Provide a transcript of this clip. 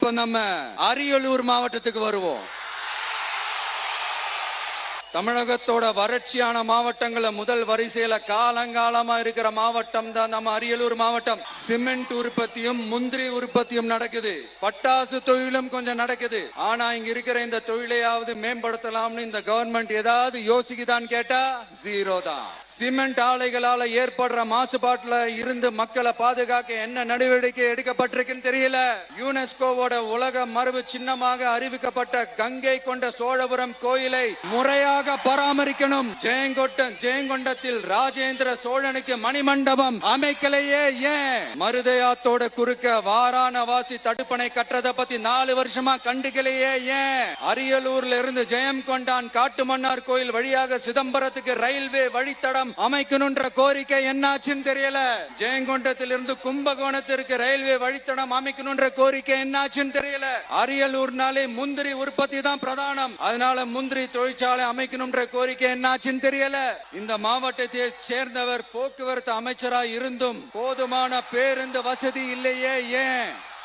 இப்ப நம்ம அரியலூர் மாவட்டத்துக்கு வருவோம். தமிழகத்தோட வறட்சியான மாவட்டங்கள முதல் வரிசையில காலங்காலமா இருக்கிற மாவட்டம் தான் நம்ம அரியலூர் மாவட்டம். சிமெண்ட் உற்பத்தியும் முந்திரி உற்பத்தியும் நடக்குது, பட்டாசு தொழிலும் கொஞ்சம் நடக்குது. ஆனா இங்க இருக்கிற இந்த தொழிலையாவது மேம்படுத்தலாம்னு இந்த கவர்மெண்ட் ஏதாவது யோசிக்குதான்னு கேட்டா ஜீரோ தான். சிமெண்ட் ஆலைகளால ஏற்படுற மாசுபாட்டுல இருந்து மக்களை பாதுகாக்க என்ன நடவடிக்கை எடுக்கப்பட்டிருக்குன்னு தெரியல. யுனெஸ்கோவோட உலக மரபு சின்னமாக அறிவிக்கப்பட்ட கங்கை கொண்ட சோழபுரம் கோயிலை முறையாக பராமரிக்கணும். ஜெயங்கொண்டத்தில் ராஜேந்திர சோழனுக்கு மணிமண்டபம் அமைக்கலையே ஏன்? மருதையாத்தோட குறுக்க வாராணவாசி தடுப்பணை கட்டுறத பத்தி 4 வருஷமா கண்டுக்கலையே ஏன்? அரியலூர்ல இருந்து ஜெயங்கொண்டான் காட்டுமன்னார் கோயில் வழியாக சிதம்பரத்துக்கு ரயில்வே வழித்தடம் அமைக்கணும்ன்ற கோரிக்கை என்னாச்சுன்னு தெரியல. ஜெயங்கொண்டத்தில் இருந்து கும்பகோணத்திற்கு ரயில்வே வழித்தடம் அமைக்கணும்ன்ற கோரிக்கை என்னாச்சுன்னு தெரியல. அரியலூர்னாலே முந்திரி உற்பத்தி தான் பிரதானம், அதனால முந்திரி தொழிற்சாலை அமைக்கணும்ன்ற கோரிக்கை என்னாச்சுன்னு தெரியல. இந்த மாவட்டத்தை சேர்ந்தவர் போக்குவரத்து அமைச்சரா இருந்தும் போதுமான பேருந்து வசதி இல்லையே ஏன்?